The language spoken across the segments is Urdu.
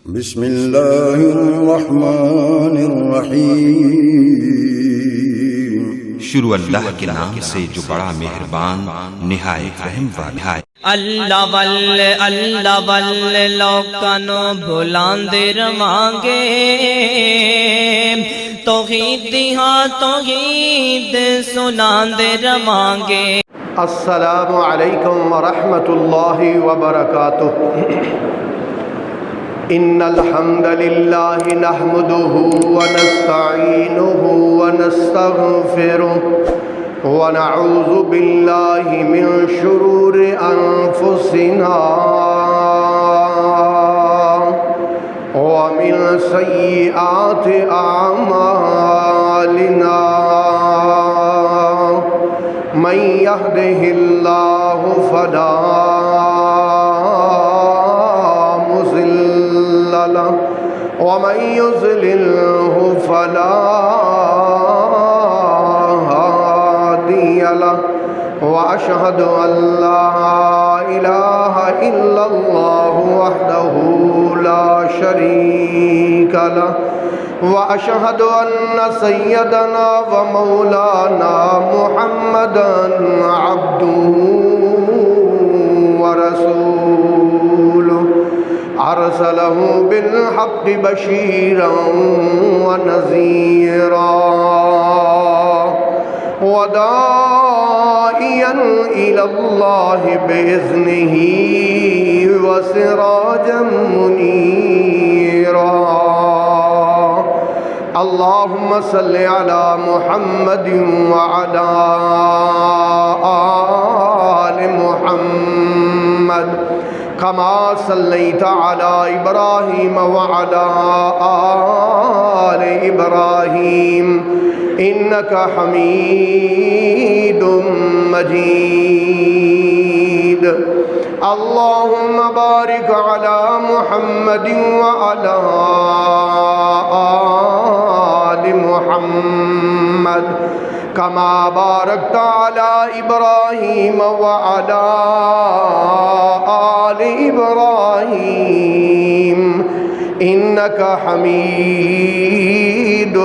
بسم اللہ الرحمن الرحیم۔ شروع اللہ کے نام سے جو بڑا مہربان نہایت رحم والا ہے۔ اللہ واللہ لوکانو بھلاندے رواںگے، توحید دیہاں توحید سناندے رواںگے۔ السلام علیکم ورحمۃ اللہ وبرکاتہ۔ ان الحمد للہ نحمده ونستعینه ونستغفره ونعوذ باللہ من شرور انفسنا ومن سیئات اعمالنا، من يهده اللہ فلا مضل له ومن يضلله فلا هادي له، وأشهد أن لا إله إلا الله وحده لا شريك له، وأشهد أن سيدنا ومولانا محمدا عبده ورسوله، أرسله بالحق بشيرا ونذيرا وداعيا إلى الله بإذنه وسراجا منيرا۔ اللهم صل على محمد وعلى آل محمد كما صليت على إبراهيم وعلى آل إبراهيم إنك حميد مجيد۔ اللهم بارك على محمد وعلى آل محمد كما باركت على إبراهيم وعلى آل إبراهيم إنك حميد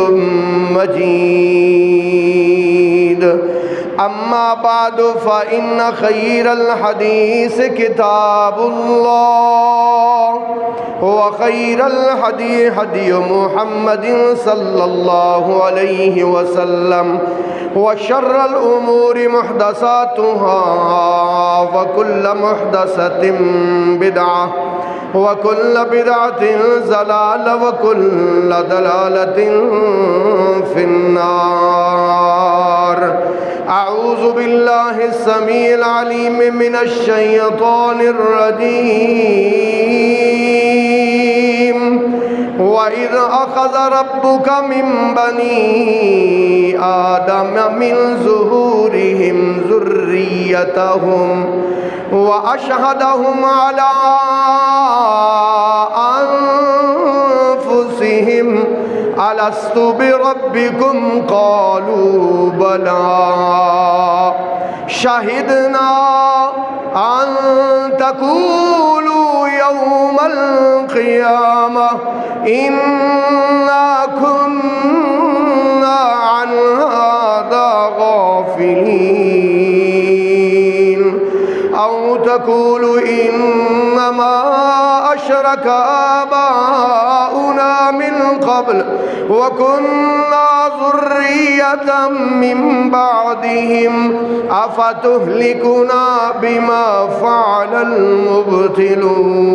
مجيد۔ أما بعد فإن خير الحديث كتاب الله، وخير الهدي هدي محمد صلى الله عليه وسلم، وشر الأمور محدثاتها، وكل محدثة بدعة، وكل بدعة ضلالة، وكل ضلالة في النار۔ أعوذ بالله السميع العليم من الشيطان الرجيم۔ وَإِذْ أَخَذَ رَبُّكَ مِنْ بَنِي آدَمَ مِنْ ظُهُورِهِمْ ذُرِّيَّتَهُمْ وَأَشْهَدَهُمْ عَلَى أَنفُسِهِمْ أَلَسْتُ بِرَبِّكُمْ قَالُوا بَلَى شَهِدْنَا أَن تَقُولُوا يَوْمَ الْقِيَامَةِ إِنَّا كُنَّا عَنْ هَذَا غَافِلِينَ، أَوْ تَقُولُوا إِنَّمَا أَشْرَكَ آبَاؤُنَا مِنْ قَبْلُ وَكُنَّا ذُرِّيَّةً مِّن بَعْدِهِمْ أَفَتُهْلِكُنَا بِمَا فَعَلَ الْمُبْطِلُونَ۔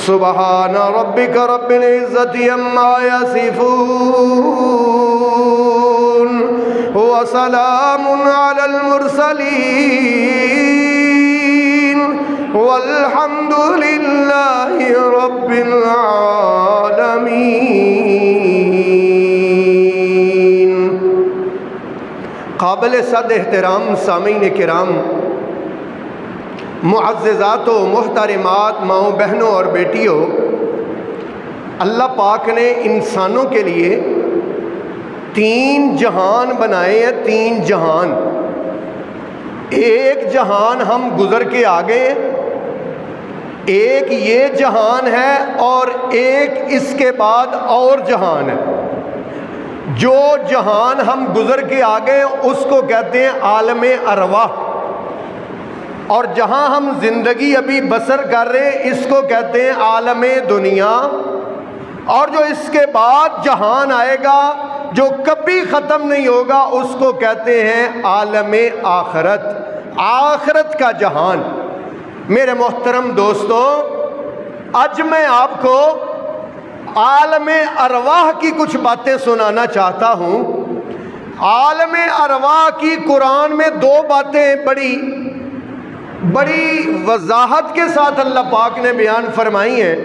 سبحان ربك رب العزة عما يصفون، وسلام على المرسلين، والحمد لله رب العالمين۔ قابل صد احترام سامعین کرام، معززات و محترمات ماؤں بہنوں اور بیٹیوں، اللہ پاک نے انسانوں کے لیے 3 جہان بنائے ہیں، 3 جہان۔ ایک جہان ہم گزر کے آ گئے، ایک یہ جہان ہے اور ایک اس کے بعد اور جہان ہے۔ جو جہان ہم گزر کے آگے اس کو کہتے ہیں عالم ارواح، اور جہاں ہم زندگی ابھی بسر کر رہے ہیں اس کو کہتے ہیں عالم دنیا، اور جو اس کے بعد جہان آئے گا جو کبھی ختم نہیں ہوگا اس کو کہتے ہیں عالم آخرت، آخرت کا جہان۔ میرے محترم دوستو، آج میں آپ کو عالم ارواح کی کچھ باتیں سنانا چاہتا ہوں۔ عالم ارواح کی قرآن میں دو باتیں بڑی وضاحت کے ساتھ اللہ پاک نے بیان فرمائی ہیں۔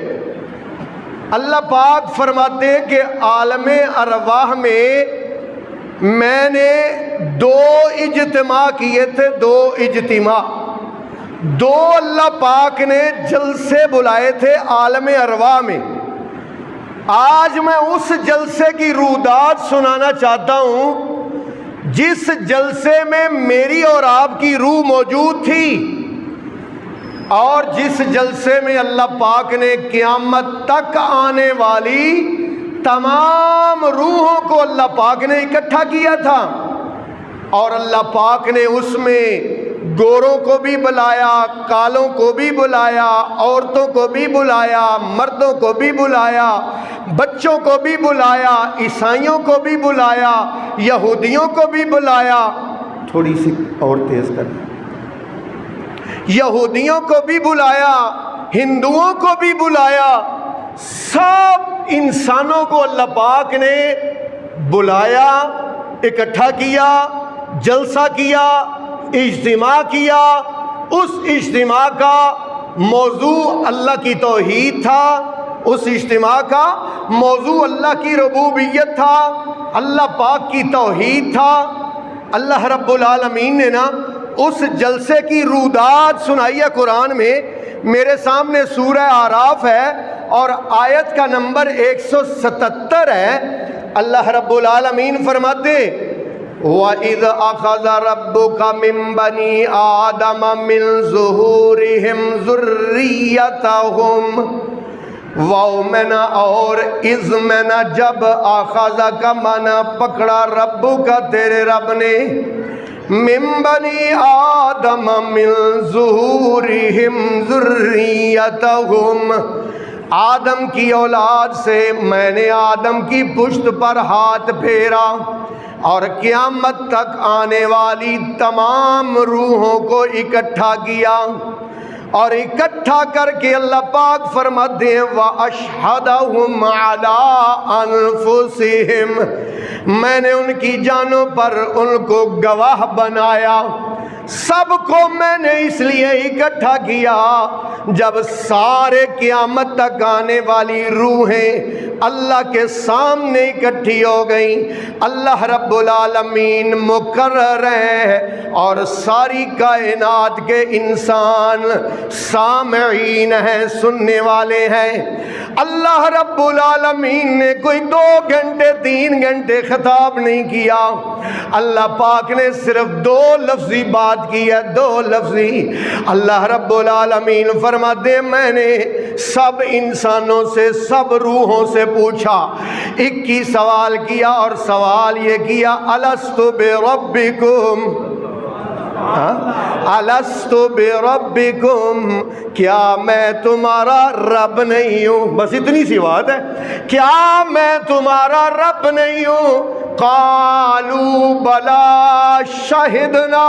اللہ پاک فرماتے ہیں کہ عالم ارواح میں نے دو اجتماع کیے تھے، دو اجتماع، دو اللہ پاک نے جلسے بلائے تھے عالم ارواح میں۔ آج میں اس جلسے کی روح سنانا چاہتا ہوں جس جلسے میں میری اور آپ کی روح موجود تھی، اور جس جلسے میں اللہ پاک نے قیامت تک آنے والی تمام روحوں کو اللہ پاک نے اکٹھا کیا تھا۔ اور اللہ پاک نے اس میں گوروں کو بھی بلایا، کالوں کو بھی بلایا، عورتوں کو بھی بلایا، مردوں کو بھی بلایا، بچوں کو بھی بلایا، عیسائیوں کو بھی بلایا، یہودیوں کو بھی بلایا۔ تھوڑی سی اور تیز کر، یہودیوں کو بھی بلایا، ہندوؤں کو بھی بلایا، سب انسانوں کو اللہ پاک نے بلایا، اکٹھا کیا، جلسہ کیا، اجتماع کیا۔ اس اجتماع کا موضوع اللہ کی توحید تھا، اس اجتماع کا موضوع اللہ کی ربوبیت تھا، اللہ پاک کی توحید تھا۔ اللہ رب العالمین نے نا اس جلسے کی روداد سنائی ہے قرآن میں۔ میرے سامنے سورہ اعراف ہے اور آیت کا نمبر 177 ہے۔ اللہ رب العالمین فرماتے وَإِذْ أَخَذَ رَبُّكَ مِن بَنِي آدَمَ مِن ظُهُورِهِمْ ذُرِّيَّتَهُمْ واو میں نا اور از میں نا جب آخذہ کا مانا پکڑا ربو کا تیرے رب نے من بنی آدم من ظہورہم ذریتہم آدم کی اولاد سے میں نے آدم کی پشت پر ہاتھ پھیرا اور قیامت تک آنے والی تمام روحوں کو اکٹھا کیا اور اکٹھا کر کے اللہ پاک فرماتے ہیں وَأَشْهَدَهُمْ عَلَىٰ أَنفُسِهِمْ میں نے ان کی جانوں پر ان کو گواہ بنایا۔ سب کو میں نے اس لیے اکٹھا کیا جب سارے قیامت تک آنے والی روحیں اللہ کے سامنے اکٹھی ہو گئیں، اللہ رب العالمین مقرر ہے اور ساری کائنات کے انسان سامعین ہیں، سننے والے ہیں۔ اللہ رب العالمین نے کوئی 2 گھنٹے 3 گھنٹے خطاب نہیں کیا، اللہ پاک نے صرف 2 لفظی بات کی ہے، 2 لفظی۔ اللہ رب العالمین فرماتے میں نے سب انسانوں سے سب روحوں سے پوچھا، 21 سوال کیا اور سوال یہ کیا الست بربکم الست بربکم کیا میں تمہارا رب نہیں ہوں؟ بس اتنی سی بات ہے، کیا میں تمہارا رب نہیں ہوں؟ قالوا بلا شہدنا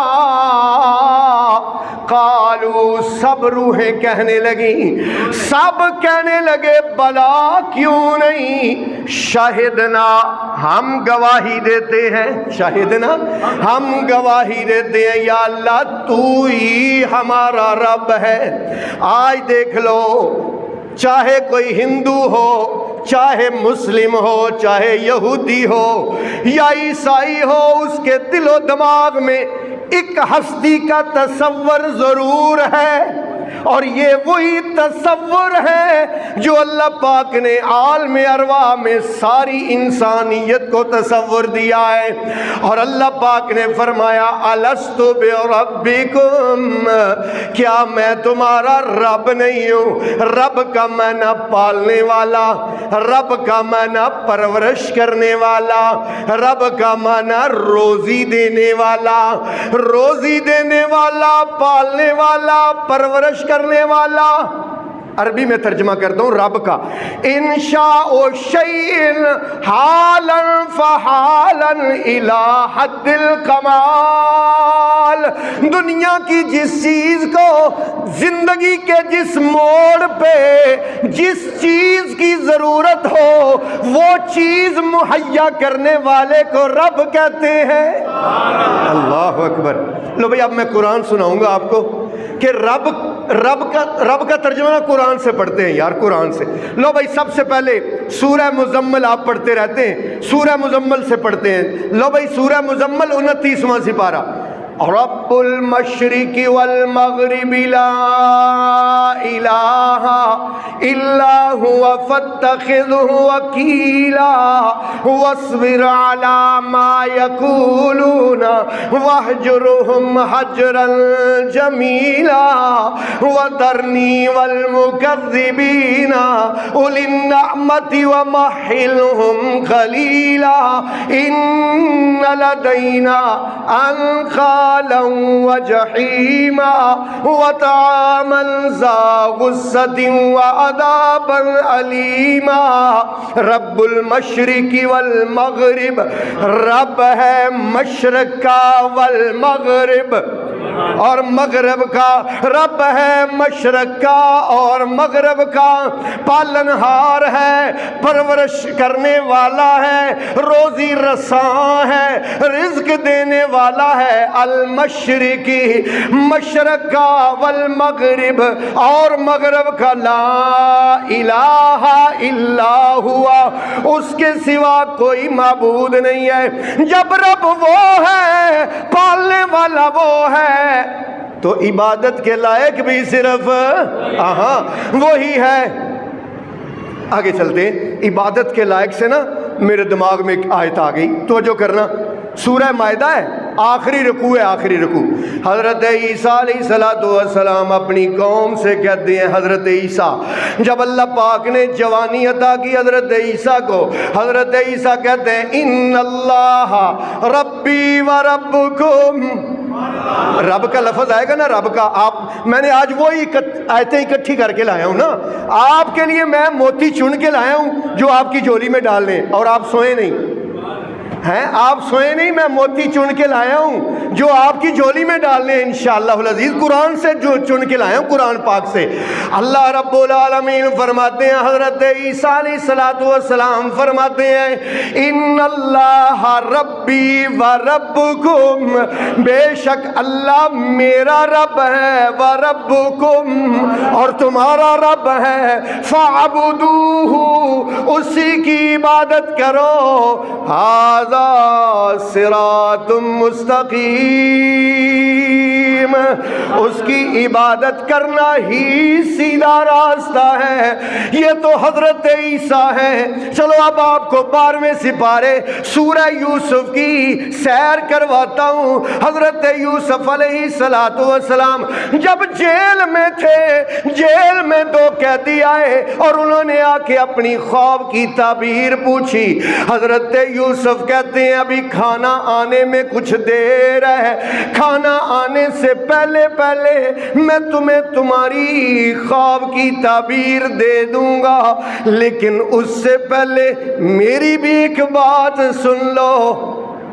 قالوا سب روحیں کہنے لگیں، سب کہنے لگے بلا کیوں نہیں، شہدنا ہم گواہی دیتے ہیں، شہدنا ہم گواہی دیتے ہیں یا اللہ تو ہی ہمارا رب ہے۔ آج دیکھ لو، چاہے کوئی ہندو ہو، چاہے مسلم ہو، چاہے یہودی ہو یا عیسائی ہو، اس کے دل و دماغ میں ایک ہستی کا تصور ضرور ہے، اور یہ وہی تصور ہے جو اللہ پاک نے عالم ارواح میں ساری انسانیت کو تصور دیا ہے۔ اور اللہ پاک نے فرمایا الست بربکم، کیا میں تمہارا رب نہیں ہوں؟ رب کا معنی پالنے والا، رب کا معنی پرورش کرنے والا، رب کا معنی روزی دینے والا، روزی دینے والا، پالنے والا، پرورش کرنے والا۔ عربی میں ترجمہ کرتا ہوں رب کا، انشاء شیء حالا فحالا الی حد الکمال، دنیا کی جس چیز کو زندگی کے جس موڑ پہ جس چیز کی ضرورت ہو وہ چیز مہیا کرنے والے کو رب کہتے ہیں۔ اللہ اکبر۔ لو بھئی اب میں قرآن سناؤں گا آپ کو کہ رب کا ترجمہ نا قرآن سے پڑھتے ہیں یار، قرآن سے۔ لو بھائی سب سے پہلے سورہ مزمل آپ پڑھتے رہتے ہیں، سورہ مزمل سے پڑھتے ہیں۔ لو بھائی سورہ مزمل 29واں سپارہ، رب المشرق والمغرب لا الہ الا هو فاتخذه وکیلا واصبر على ما يقولون واہجرهم حجرا جمیلا وذرنی والمکذبین اولی النعمة ومہلهم قلیلا ان لدینا انخالا وجحیما وطعاما ذا غصة وعذابا علیما۔ رب المشرق والمغرب، رب ہے مشرق کا، والمغرب اور مغرب کا، رب ہے مشرق کا اور مغرب کا، پالنہار ہے، پرورش کرنے والا ہے، روزی رساں ہے، رزق دینے والا ہے۔ المشرقی مشرق کا، والمغرب اور مغرب کا، لا الہ الا ہوا، اس کے سوا کوئی معبود نہیں ہے۔ جب رب وہ ہے، پالنے والا وہ ہے، تو عبادت کے لائق بھی صرف وہی ہے۔ آگے چلتے ہیں، عبادت کے لائق سے نا میرے دماغ میں ایک آیت آ گئی، توجہ کرنا۔ سورہ مائدہ ہے، آخری رکوع ہے، آخری رکوع۔ حضرت عیسیٰ علیہ السلام اپنی قوم سے کہتے ہیں، حضرت عیسیٰ جب اللہ پاک نے جوانی عطا کی حضرت عیسیٰ کو، حضرت عیسیٰ کہتے ہیں ان اللہ ربی و ربکم، رب کا لفظ آئے گا نا، رب کا۔ میں نے آج وہی آیتیں اکٹھی کر کے لایا ہوں نا، آپ کے لیے میں موتی چن کے لایا ہوں جو آپ کی جھولی میں ڈال لیں، اور آپ سوئے نہیں ہیں، آپ سوئے نہیں، میں موتی چن کے لایا ہوں جو آپ کی جھولی میں ڈال لیں انشاءاللہ العزیز۔ قرآن سے جو چن کے لایا ہوں، قرآن پاک سے۔ اللہ رب العالمین فرماتے ہیں، حضرت عیسیٰ علیہ السلام فرماتے ہیں ان اللہ ربی و ربکم، بے شک اللہ میرا رب ہے، و ربکم اور تمہارا رب ہے، فاعبدوہ اسی کی عبادت کرو، صراط مستقیم، اس کی عبادت کرنا ہی سیدھا راستہ ہے۔ یہ تو حضرت عیسیٰ ہے۔ چلو اب آپ کو 12ویں سپارے سورہ یوسف کی سیر کرواتا ہوں۔ حضرت یوسف علیہ السلام جب جیل میں تھے، جیل میں 2 قیدی آئے اور انہوں نے آ کے اپنی خواب کی تعبیر پوچھی۔ حضرت یوسف کہتے ہیں ابھی کھانا آنے میں کچھ دیر ہے، کھانا آنے سے پہلے میں تمہیں تمہاری خواب کی تعبیر دے دوں گا، لیکن اس سے پہلے میری بھی ایک بات سن لو۔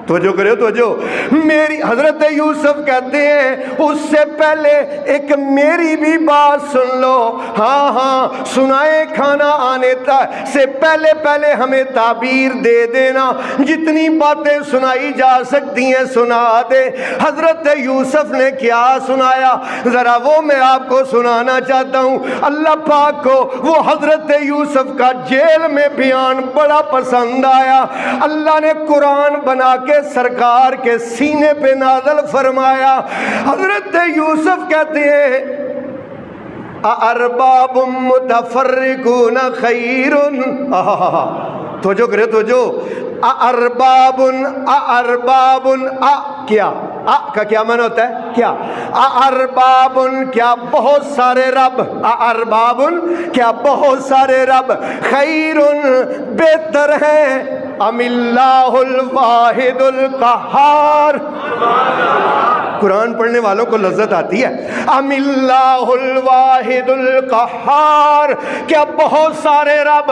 توجہ کرو، توجہ۔ میری حضرت یوسف کہتے ہیں اس سے پہلے ایک میری بھی بات سن لو۔ ہاں سنائے، کھانا آنے سے پہلے ہمیں تعبیر دے دینا، جتنی باتیں سنائی جا سکتی ہیں سنا دے۔ حضرت یوسف نے کیا سنایا ذرا وہ میں آپ کو سنانا چاہتا ہوں۔ اللہ پاک کو وہ حضرت یوسف کا جیل میں بیان بڑا پسند آیا۔ اللہ نے قرآن بنا کے سرکار کے سینے پہ نازل فرمایا۔ حضرت یوسف کہتے ہیں ارباب متفرقون خیر، توجہ کرے توجہ، ارباب کیا کا کیا معنی ہوتا ہے؟ کیا ارباب، کیا بہت سارے رب، ارباب کیا بہت سارے رب، خیر بہتر ہیں، ام اللہ الواحد القہار۔ قرآن پڑھنے والوں کو لذت آتی ہے۔ ام اللہ الواحد القہار، کیا بہت سارے رب،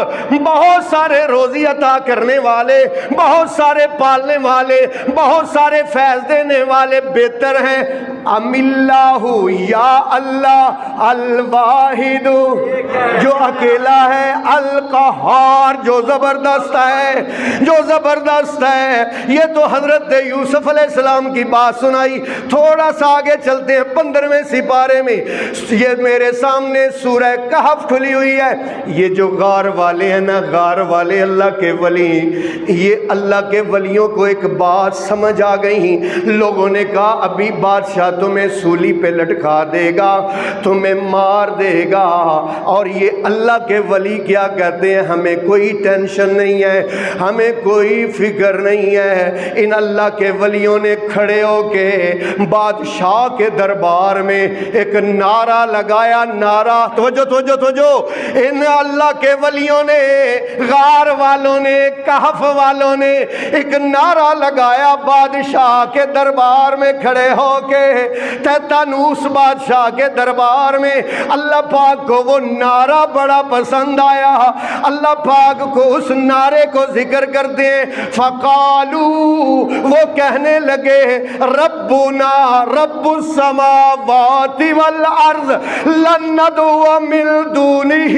بہت سارے روزی عطا کرنے والے، بہت سارے پالنے والے، بہت سارے فیض دینے والے بہتر ہیں، ام اللہ یا اللہ الواحد جو اکیلا ہے، القہار جو زبردست ہے، جو زبردست ہے۔ یہ تو حضرت یوسف علیہ السلام کی بات سنائی۔ تھوڑا سا آگے چلتے ہیں 15ویں سپارے میں، یہ میرے سامنے سورہ کہف کھلی ہوئی ہے۔ یہ جو غار والے ہیں نا، غار والے اللہ کے ولی، یہ اللہ کے ولیوں کو ایک بات سمجھ آ گئی۔ لوگوں نے کہا ابھی بادشاہ تمہیں سولی پہ لٹکا دے گا، تمہیں مار دے گا، اور یہ اللہ کے ولی کیا کہتے ہیں؟ ہمیں کوئی ٹینشن نہیں ہے، ہمیں کوئی فکر نہیں ہے۔ ان اللہ کے ولیوں نے کھڑے ہو کے بادشاہ کے دربار میں ایک نعرہ لگایا، نعرہ، توجہ توجہ توجہ، ان اللہ کے ولیوں نے، غار والوں نے، کہف والوں نے ایک نعرہ لگایا بادشاہ کے دربار میں کھڑے ہو کے، تیتانوس بادشاہ کے دربار میں۔ اللہ پاک کو وہ نعرہ بڑا پسند آیا، اللہ پاک کو اس نعرے کو ذکر کرتے ہیں۔ فقالو، وہ کہنے لگے، ربنا رب السماوات والارض لن ندعو من دونه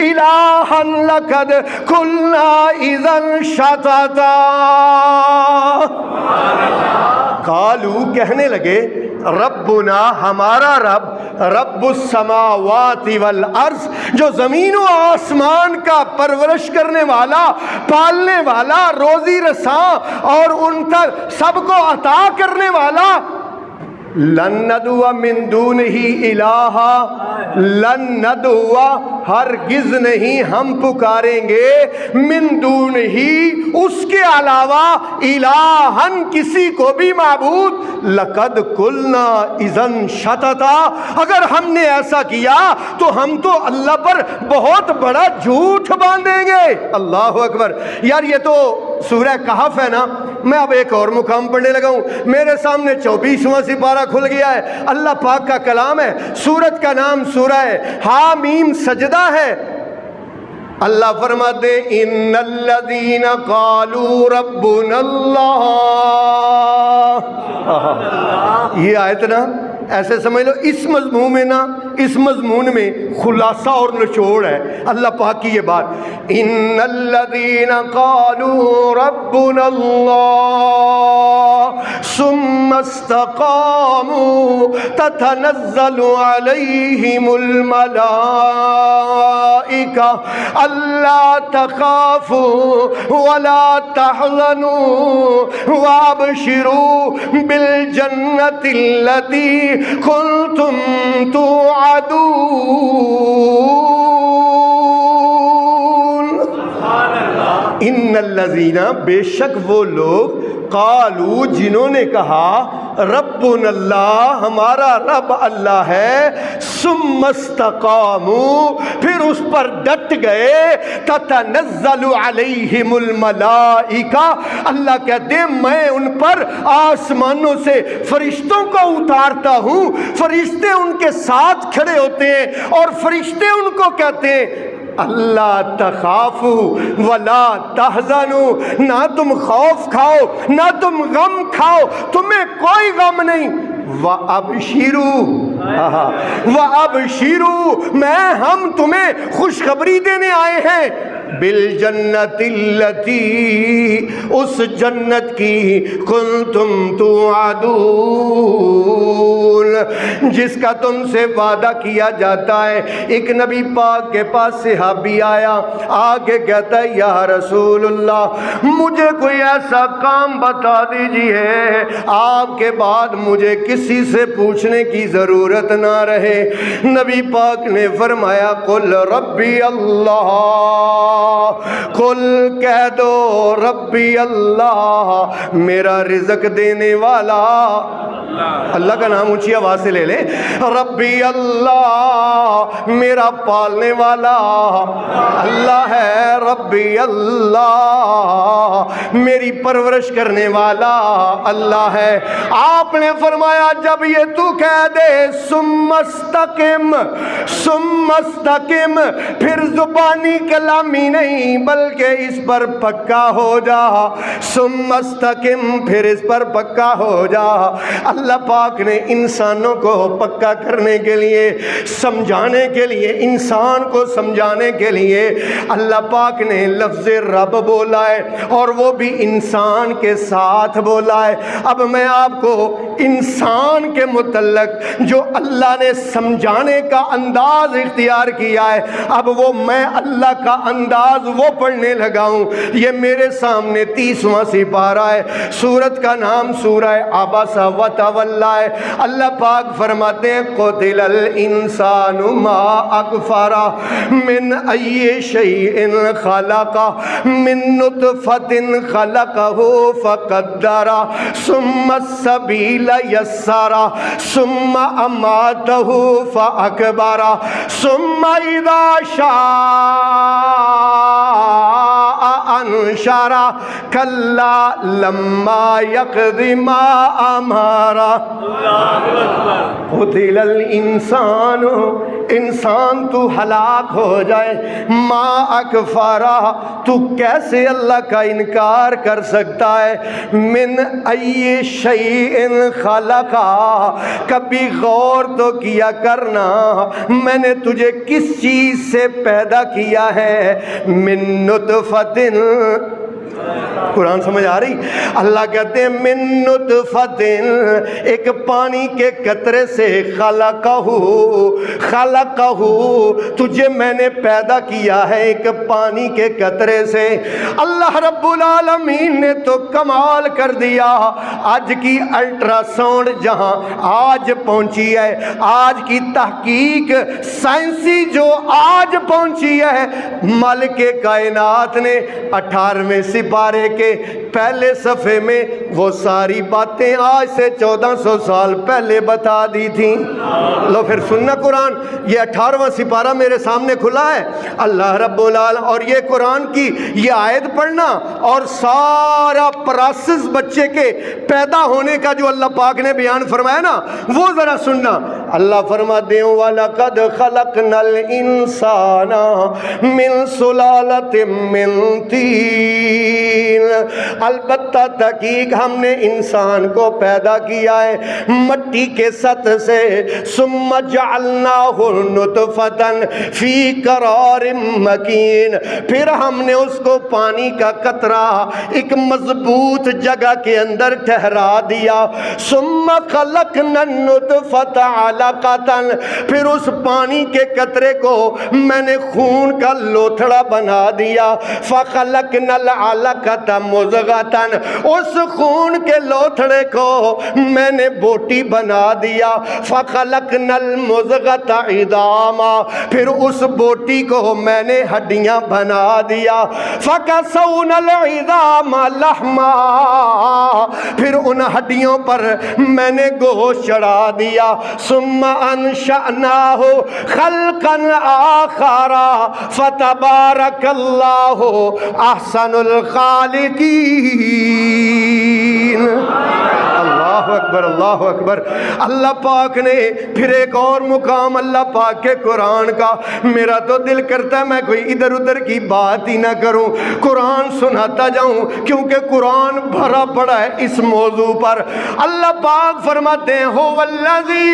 الہا لقد قلنا اذا شططا۔ قالو، کہنے لگے، ربنا ہمارا رب، رب السماوات والارض جو زمین و آسمان کا پرورش کرنے والا، پالنے والا، روزی رساں اور ان تک سب کو عطا کرنے والا، لن ندعو من دونہ الہا، لن ندعو ہرگز نہیں ہم پکاریں گے، من دونہ اس کے علاوہ، الہن کسی کو بھی معبود، لقد قلنا اذن شططا، اگر ہم نے ایسا کیا تو ہم تو اللہ پر بہت بڑا جھوٹ باندھیں گے۔ اللہ اکبر۔ یار یہ تو سورہ کہف ہے نا، میں اب ایک اور مقام پڑھنے لگا ہوں۔ میرے سامنے 24واں سپارہ کھل گیا ہے، اللہ پاک کا کلام ہے، سورت کا نام سورہ حامیم سجدہ ہے۔ اللہ فرماتے ان الذین قالوا ربنا اللہ، یہ آیت نا ایسے سمجھ لو اس مضمون میں نا، اس مضمون میں خلاصہ اور نچوڑ ہے اللہ پاک کی یہ بات۔ ان الذین قالوا ربنا اللہ ثم استقاموا تتنزل علیہم الملائکہ الا تخافوا ولا تحزنوا وابشروا بالجنة التي کنتم توعدون۔ ان الذین، بے شک وہ لوگ، قالو جنہوں نے کہا، ربنا اللہ ہمارا رب اللہ ہے، ثم استقاموا پھر اس پر ڈٹ گئے، تتنزل علیہم الملائکہ اللہ کہتے ہیں میں ان پر آسمانوں سے فرشتوں کو اتارتا ہوں، فرشتے ان کے ساتھ کھڑے ہوتے ہیں اور فرشتے ان کو کہتے ہیں اللہ تخافوا ولا تحزنوا، نہ تم خوف کھاؤ نہ تم غم کھاؤ، تمہیں کوئی غم نہیں، وَأَبْشِرُوا وَأَبْشِرُوا میں ہم تمہیں خوشخبری دینے آئے ہیں، بالجنت التی، اس جنت کی کنتم توعدون، جس کا تم سے وعدہ کیا جاتا ہے۔ ایک نبی پاک کے پاس صحابی آیا، آگے کہتا ہے یا رسول اللہ مجھے کوئی ایسا کام بتا دیجئے آپ کے بعد مجھے کسی سے پوچھنے کی ضرورت نہ رہے۔ نبی پاک نے فرمایا قل ربی اللہ، قل کہہ دو ربی اللہ، میرا رزق دینے والا، اللہ کا نام اونچی آواز سے لے لے، ربی اللہ میرا پالنے والا اللہ ہے، ربی اللہ میری پرورش کرنے والا اللہ ہے۔ آپ نے فرمایا جب یہ تو کہہ دے ثم استقم، ثم استقم، پھر زبانی کلامی نہیں بلکہ اس پر پکا ہو جا، ثم استقم پھر اس پر پکا ہو جا۔ اللہ پاک نے انسانوں کو پکا کرنے کے لیے، سمجھانے کے لیے، انسان کو سمجھانے کے لیے اللہ پاک نے لفظ رب بولا ہے، اور وہ بھی انسان کے ساتھ بولا ہے۔ اب میں آپ کو انسان کے متعلق جو اللہ نے سمجھانے کا انداز اختیار کیا ہے، اب وہ میں اللہ کا انداز وہ پڑھنے لگا ہوں۔ یہ میرے سامنے 30واں سپارہ ہے، سورت کا نام سورہ عبس و تولی ہے۔ اللہ پاک فرماتے ہیں قتل الانسان ما اکفرہ من ای شیء خلقہ من نطفۃ خلقہ فقدرہ ثم السبیل یسرہ ثم اماتہ فاکبرہ ثم اذا شاء انشرہ کلا لما یقض ما امرہ۔ قتل الانسان، انسان تو ہلاک ہو جائے، ما اکفرہ تو کیسے اللہ کا انکار کر سکتا ہے، من ای شیء خلقہ، کبھی غور تو کیا کرنا میں نے تجھے کس چیز سے پیدا کیا ہے، من نطفۃ، قرآن سمجھ آ رہی؟ اللہ کہتے ہیں من نطفۃ، ایک پانی کے قطرے سے، خلقہ، خلقہ تجھے میں نے پیدا کیا ہے ایک پانی کے قطرے سے۔ اللہ رب العالمین نے تو کمال کر دیا، آج کی الٹرا ساؤنڈ جہاں آج پہنچی ہے، آج کی تحقیق سائنسی جو آج پہنچی ہے، مالک کائنات نے 18ویں سپارے کے پہلے صفحے میں وہ ساری باتیں آج سے 1400 سال پہلے بتا دی تھیں۔ لو پھر سننا قرآن، یہ 18واں سپارہ میرے سامنے کھلا ہے، اللہ رب العالمین، اور یہ قرآن کی یہ آیت پڑھنا اور سارا پروسیس بچے کے پیدا ہونے کا جو اللہ پاک نے بیان فرمایا نا وہ ذرا سننا۔ اللہ فرماتے ہیں وَلَقَدْ خَلَقْنَا الْإِنسَانَ مِنْ سُلَالَةٍ مِّن طِينٍ، البتہ تحقیق ہم نے انسان کو پیدا کیا ہے مٹی کے سطح سے، ثُمَّ جَعَلْنَاهُ نُطْفَةً فِي قَرَارٍ مَّكِينٍ، پھر ہم نے اس کو پانی کا قطرہ ایک مضبوط جگہ کے اندر ٹھہرا دیا، ثُمَّ خَلَقْنَا النُّطْفَةَ عَلَقَةً، پھر اس پانی کے قطرے کو میں نے خون کا لوتھڑا بنا دیا، فَخَلَقْنَا الْعَلَقَةَ مُضْغَةً، اس خون کے لوتھڑے کو میں نے بوٹی بنا دیا، فَخَلَقْنَا الْمُضْغَةَ عِظَامًا، پھر اس بوٹی کو میں نے ہڈیاں بنا دیا، فَكَسَوْنَا الْعِظَامَ لَحْمًا، پھر ان ہڈیوں پر میں نے گوشت چڑھا دیا، ثُمَّ أَنشَأْنَاهُ خَلْقًا آخَرَ فَتَبَارَكَ اللَّهُ أَحْسَنُ الْخَالِقِينَ۔ اللہ اکبر، اللہ اکبر۔ اللہ پاک نے پھر ایک اور مقام اللہ پاک کے قرآن کا، میرا تو دل کرتا ہے میں کوئی ادھر ادھر کی بات ہی نہ کروں، قرآن سناتا جاؤں کیونکہ قرآن بھرا پڑا ہے اس موضوع پر۔ اللہ پاک فرماتے ہیں هو الذی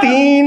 3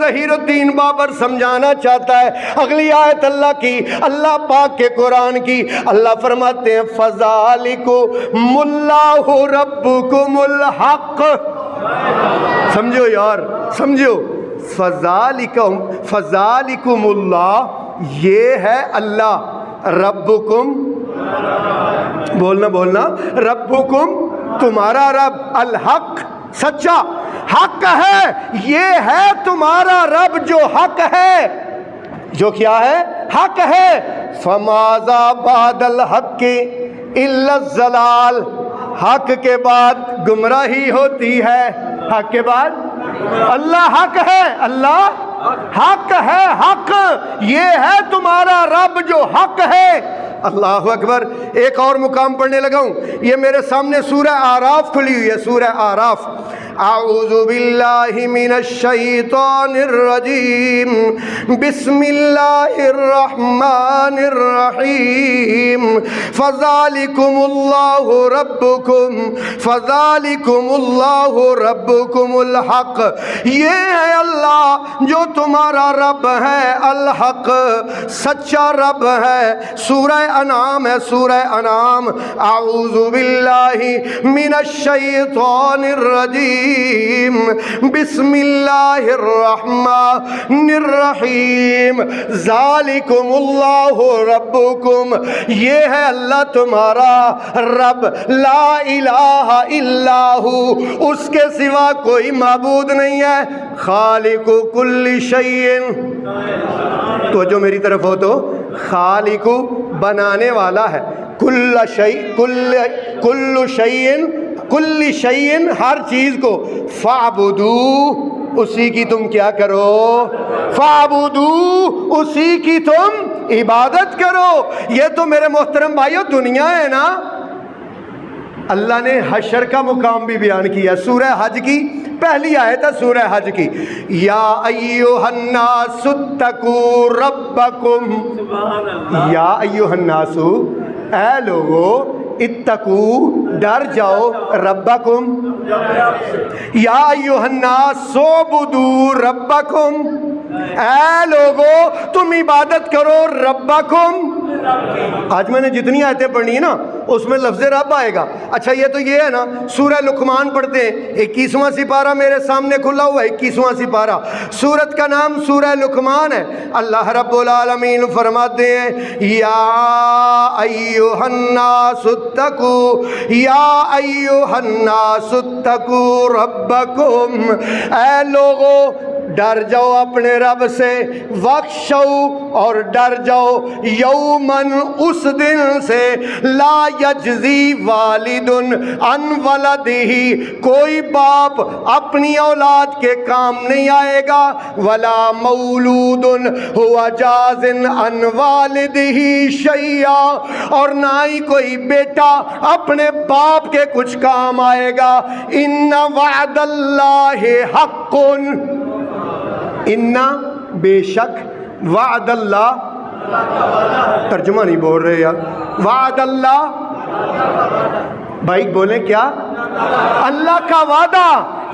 ظہیر الدین بابر سمجھانا چاہتا ہے۔ اگلی آیت اللہ کی، اللہ پاک کے قرآن کی، اللہ فرماتے ہیں فَذَلِكُمُ اللَّهُ رَبُّكُمُ الْحَقُّ۔ سمجھو یار، سمجھو، فَذَلِكُمُ اللَّهُ، یہ ہے اللہ، ربکم، بولنا ربکم، تمہارا رب، الحق، سچا، حق ہے، یہ ہے تمہارا رب جو حق ہے، جو کیا ہے؟ حق ہے۔ فَمَاذَا بَعْدَ الْحَقِّ إِلَّا الضَّلَالُ، حق کے بعد گمراہی ہوتی ہے، حق کے بعد اللہ حق ہے، اللہ حق ہے، حق، یہ ہے تمہارا رب جو حق ہے۔ اللہ اکبر۔ ایک اور مقام پڑھنے لگا ہوں، یہ میرے سامنے سورہ اعراف کھلی ہوئی ہے، سورہ اعراف۔ اعوذ باللہ من الشیطان الرجیم، بسم اللہ الرحمن الرحیم، فذالکم اللہ ربکم، فذالکم اللہ ربکم الحق، یہ ہے اللہ جو تمہارا رب ہے، الحق، سچا رب ہے۔ سورہ انعام ہے، سورہ انعام۔ اعوذ باللہ من الشیطان الرجیم، بسم اللہ الرحمن الرحیم، ذالکم اللہ ربکم، یہ ہے اللہ تمہارا رب، لا الہ الا ہو، اس کے سوا کوئی معبود نہیں ہے، خالق کل شیء، تو جو میری طرف ہو تو خالق بنانے والا ہے، کل شیء، کل شیء، کل شیء، ہر چیز کو، فاعبدو، اسی کی تم کیا کرو؟ فاعبدو، اسی کی تم عبادت کرو۔ یہ تو میرے محترم بھائیو دنیا ہے نا۔ اللہ نے حشر کا مقام بھی بیان کیا، سورہ حج کی پہلی آیت ہے سورہ حج کی، یا ایھا الناس اتقوا ربکم، یا ایھا الناس، اے لوگو، اتقوا، ڈر جاؤ، ربکم، یا ایھا الناس اعبدوا ربکم، اے لوگو تم عبادت کرو ربکم۔ آج میں نے جتنی آیتیں پڑھی ہیں نا اس میں لفظ رب آئے گا۔ اچھا یہ تو یہ ہے نا، سورہ لقمان پڑھتے ہیں، 21واں سپارہ میرے سامنے کھلا ہوا ہے، 21واں سپارہ، سورت کا نام سورہ لقمان ہے۔ اللہ رب العالمین فرماتے ہیں یا ایھا الناس اتقوا، یا ایھا الناس اتقوا ربکم، اے لوگو ڈر جاؤ اپنے رب سے، وخشو، اور ڈر جاؤ، یومن، اس دن سے، لا یجزی والد عن ولدہ، کوئی باپ اپنی اولاد کے کام نہیں آئے گا، ولا مولود ہوا جاز عن والدہ شیئا، اور نہ ہی کوئی بیٹا اپنے باپ کے کچھ کام آئے گا، ان وعد اللہ حق، انا، بے شک، وعد اللہ، ترجمہ نہیں بول رہے یار، وعد اللہ، بھائی بولیں کیا؟ اللہ کا وعدہ،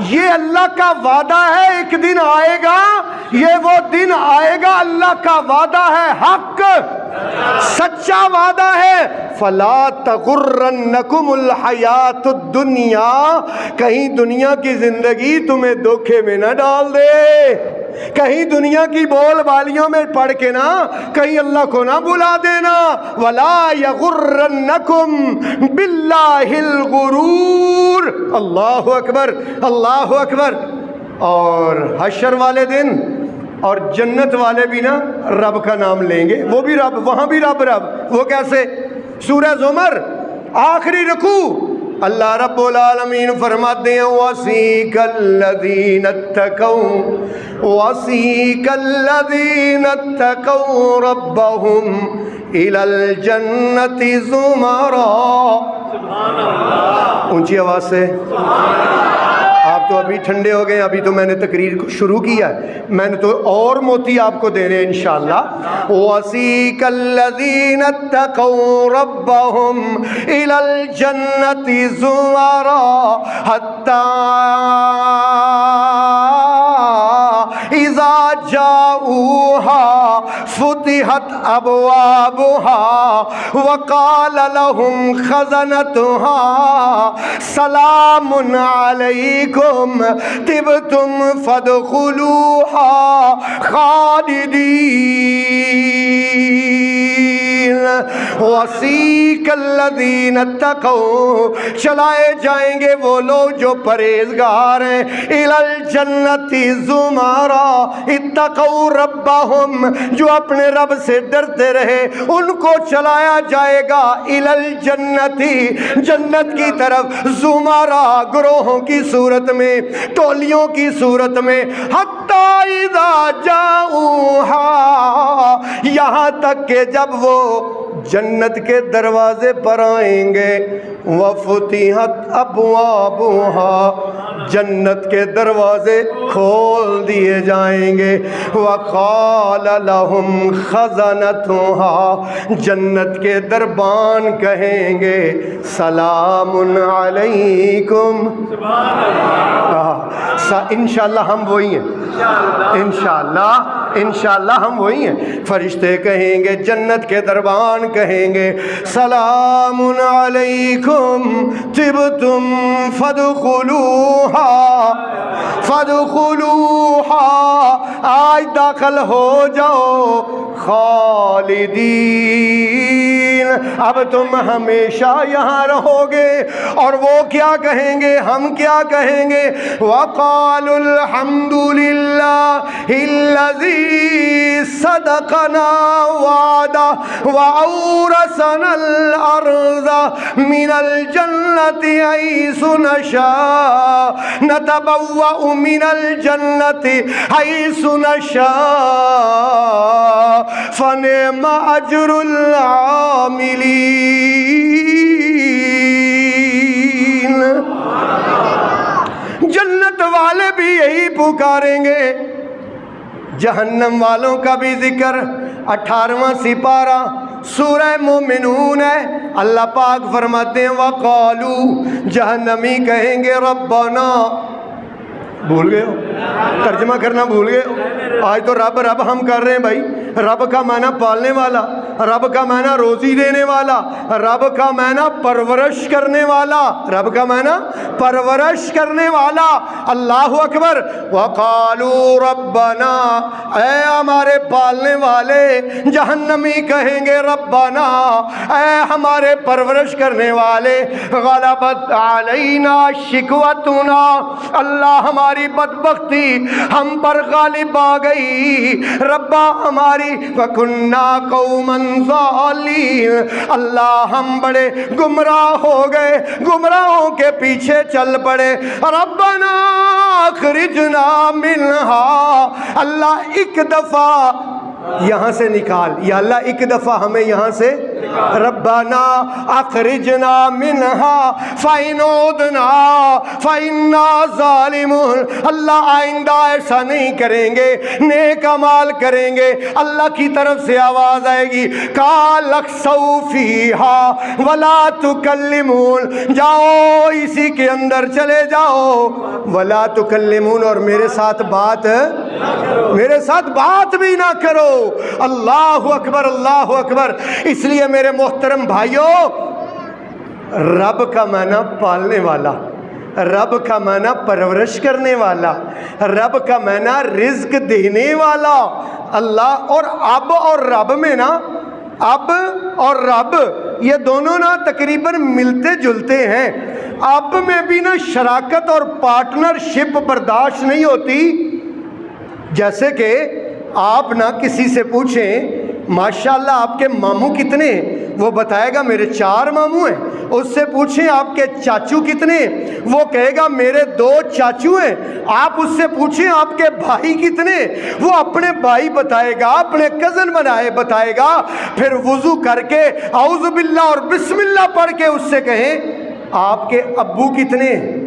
یہ اللہ کا وعدہ ہے، ایک دن آئے گا، یہ وہ دن آئے گا، اللہ کا وعدہ ہے، حق، سچا وعدہ ہے۔ فلا تغرنکم الحیات الدنیا، کہیں دنیا کی زندگی تمہیں دھوکے میں نہ ڈال دے، کہیں دنیا کی بول بالیوں میں پڑھ کے نہ کہیں اللہ کو نہ بلا دینا، ولا یغرنکم باللہ الغرور۔ اللہ اکبر، اللہ اکبر۔ اور حشر والے دن اور جنت والے بھی نا رب کا نام لیں گے، وہ بھی رب، وہاں بھی رب، رب، وہ کیسے؟ سورہ زمر آخری رکوع، اللہ رب العالمین فرماتے ہیں وَسِيقَ الَّذِينَ اتَّقَوْا، وَسِيقَ الَّذِينَ اتَّقَوْا رَبَّهُمْ إِلَى الْجَنَّةِ زُمَرًا۔ اونچی آواز سے آپ تو ابھی ٹھنڈے ہو گئے، ابھی تو میں نے تقریر کو شروع کیا ہے، میں نے تو اور موتی آپ کو دینے ہیں انشاءاللہ۔ وَسِيقَ الَّذِينَ اتَّقَوْا رَبَّهُمْ إِلَى الْجَنَّةِ زُمَرًا حَتَّى جاؤوها فتحت ابوابها وقال لهم خزنتها سلام علیکم طبتم فادخلوها خالدین وسیق الذین اتقوا چلائے جائیں گے وہ لوگ جو پرہیزگار ہیں الی الجنت زمرا اتقوا ربہم جو اپنے رب سے ڈرتے رہے ان کو چلایا جائے گا الی الجنت جنت کی طرف زمرا گروہوں کی صورت میں ٹولیوں کی صورت میں حتی اذا جاؤوہا یہاں تک کہ جب وہ جنت کے دروازے پر آئیں گے وفتحت ابوابها جنت کے دروازے کھول دیے جائیں گے وقال لهم خزنتها جنت کے دربان کہیں گے سلام علیکم انشاءاللہ ہم وہی ہیں انشاءاللہ ہم وہی ہیں فرشتے کہیں گے جنت کے دربان کہیں گے سلام علیکم طبتم فادخلوها آج داخل ہو جاؤ خالدین اب تم ہمیشہ یہاں رہو گے اور وہ کیا کہیں گے ہم کیا کہیں گے وقالوا الحمد للہ الذی صدقنا وعدہ وأورثنا الأرض من الجنة حيث نشاء نتبوأ من الجنة حيث نشاء فنعم أجر العاملين جنت والے بھی یہی پکاریں گے جہنم والوں کا بھی ذکر 18واں سپارہ سورہ مومنون ہے اللہ پاک فرماتے ہیں وقالو جہنمی کہیں گے ربنا بھول گئے ہو ترجمہ کرنا بھول گئے ہو آج تو رب ہم کر رہے ہیں بھائی رب کا معنی پالنے والا رب کا معنی روزی دینے والا رب کا معنی پرورش کرنے والا رب کا معنی پرورش کرنے والا اللہ اکبر وقالو ربنا اے ہمارے پالنے والے جہنمی کہیں گے ربنا اے ہمارے پرورش کرنے والے غلبت علینا شکوتنا اللہ ہماری بدبختی ہم پر غالب آ گئی ربا ہماری وَكُنَّا قَوْمًا ظَالِمٍ اللہ ہم بڑے گمراہ ہو گئے گمراہوں کے پیچھے چل پڑے ربنا اخرجنا منہا اللہ ایک دفعہ یہاں سے نکال یا اللہ ایک دفعہ ہمیں یہاں سے ربنا اخرجنا منہا فَإِنْ عُدْنَا فَإِنَّا ظَالِمُونَ اللہ آئندہ ایسا نہیں کریں گے نیک اعمال کریں گے اللہ کی طرف سے آواز آئے گی قَالَ اخْسَوْا فِيهَا وَلَا تُكَلِّمُونَ جاؤ اسی کے اندر چلے جاؤ وَلَا تُكَلِّمُونَ اور میرے ساتھ بات بھی نہ کرو اللہ اکبر اس لیے میرے محترم بھائیوں رب کا معنی پالنے والا رب کا معنی پرورش کرنے والا رب کا معنی رزق دینے والا اللہ اور رب میں نا اب اور رب یہ دونوں نا تقریباً ملتے جلتے ہیں اب میں بھی نا شراکت اور پارٹنرشپ برداشت نہیں ہوتی جیسے کہ آپ نہ کسی سے پوچھیں ماشاءاللہ آپ کے ماموں کتنے ہیں وہ بتائے گا میرے 4 ماموں ہیں اس سے پوچھیں آپ کے چاچو کتنے ہیں وہ کہے گا میرے 2 چاچو ہیں آپ اس سے پوچھیں آپ کے بھائی کتنے ہیں وہ اپنے بھائی بتائے گا اپنے کزن بتائے گا پھر وضو کر کے اعوذ باللہ اور بسم اللہ پڑھ کے اس سے کہیں آپ کے ابو کتنے ہیں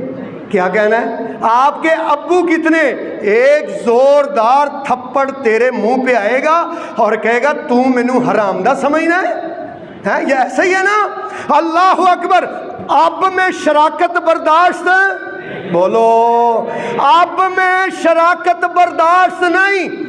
کیا کہنا ہے آپ کے ابو کتنے ایک زوردار تھپڑ تیرے منہ پہ آئے گا اور کہے گا تو مینوں حرامدہ سمجھنا ہے یہ ایسا ہی ہے نا اللہ اکبر اب میں شراکت برداشت بولو اب میں شراکت برداشت نہیں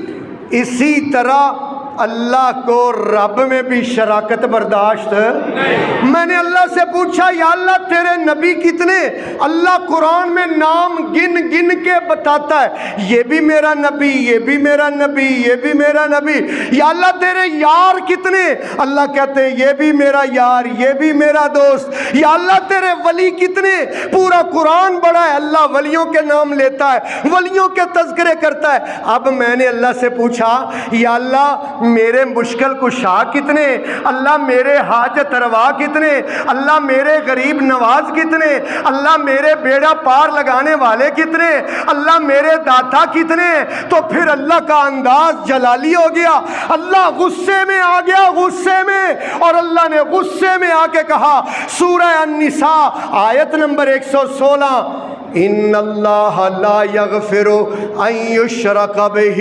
اسی طرح اللہ کو رب میں بھی شراکت برداشت نہیں۔ میں نے اللہ سے پوچھا یا اللہ تیرے نبی کتنے؟ اللہ قرآن میں نام گن گن کے بتاتا ہے، یہ بھی میرا نبی، یہ بھی میرا نبی، یہ بھی میرا نبی۔ یا اللہ تیرے یار کتنے؟ اللہ کہتے ہیں یہ بھی میرا یار، یہ بھی میرا دوست۔ یا اللہ تیرے ولی کتنے؟ پورا قرآن بڑا ہے، اللہ ولیوں کے نام لیتا ہے، ولیوں کے تذکرے کرتا ہے۔ اب میں نے اللہ سے پوچھا یا اللہ میرے مشکل کشا کتنے؟ اللہ میرے حاجت روا کتنے؟ اللہ میرے غریب نواز کتنے؟ اللہ میرے بیڑا پار لگانے والے کتنے؟ اللہ میرے داتا کتنے؟ تو پھر اللہ کا انداز جلالی ہو گیا، اللہ غصے میں آ گیا، غصے میں، اور اللہ نے غصے میں آ کے کہا سورہ النساء آیت نمبر 116، ان اللہ لا یغفر ان یشرک بہ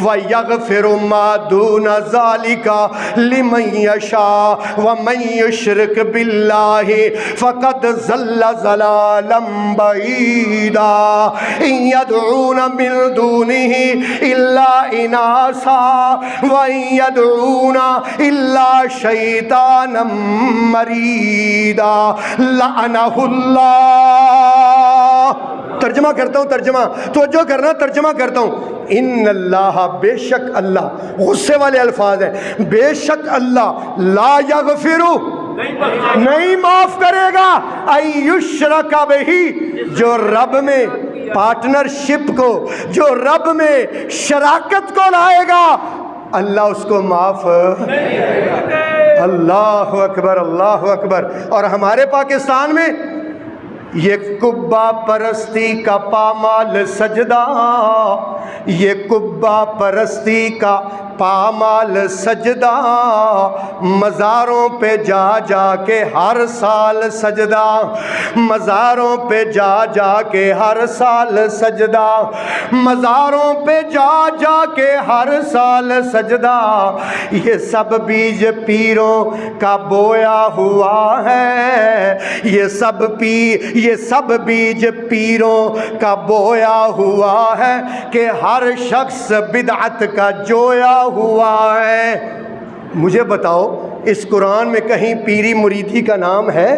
ویغفر ما دون ذلک لمن یشاء ومن یشرک باللہ فقد ضل ضلالا بعیدا ان یدعون من دونہ الا اناسا وان یدعون الا شیطانا مریدا لعنہ اللہ۔ ترجمہ کرتا ہوں، ترجمہ توجہ کرنا، ترجمہ کرتا ہوں۔ ان اللہ، بے شک اللہ، غصے والے الفاظ ہیں، بے شک اللہ لا یغفر، نہیں معاف کرے گا، ان یشرک بہ، جو رب میں پارٹنرشپ کو، جو رب میں شراکت کو لائے گا، اللہ اس کو معاف نہیں کرے گا۔ اللہ اکبر، اللہ اکبر۔ اور ہمارے پاکستان میں یہ قبہ پرستی کا پامال سجدہ، یہ قبہ پرستی کا پامال سجدہ، مزاروں پہ جا جا کے ہر سال سجدہ، مزاروں پہ جا جا کے ہر سال سجدہ، مزاروں پہ جا جا کے ہر سال سجدہ، یہ سب بیج پیروں کا بویا ہوا ہے، یہ سب بیج پیروں کا بویا ہوا ہے کہ ہر شخص بدعت کا جویا ہوا ہے۔ مجھے بتاؤ اس قرآن میں کہیں پیری مریدی کا نام ہے؟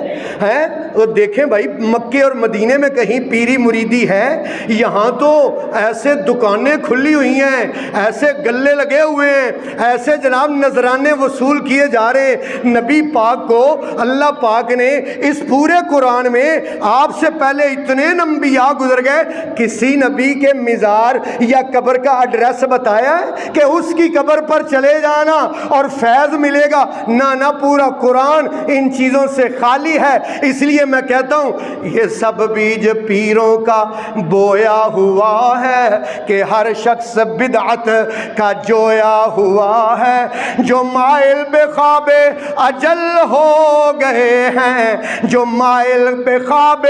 تو دیکھیں بھائی، مکے اور مدینے میں کہیں پیری مریدی ہے؟ یہاں تو ایسے دکانیں کھلی ہوئی ہیں، ایسے گلے لگے ہوئے ہیں، ایسے جناب نذرانے وصول کیے جا رہے ہیں۔ نبی پاک کو اللہ پاک نے اس پورے قرآن میں آپ سے پہلے اتنے انبیاء گزر گئے، کسی نبی کے مزار یا قبر کا ایڈریس بتایا ہے کہ اس کی قبر پر چلے جانا اور فیض ملے گا؟ نہ، پورا قرآن ان چیزوں سے خالی ہے۔ اس لیے میں کہتا ہوں یہ سب بیج پیروں کا بویا ہوا ہے کہ ہر شخص بدعت کا جویا ہوا ہے۔ جو مائل بے خواب اجل ہو گئے ہیں، جو مائل بے خواب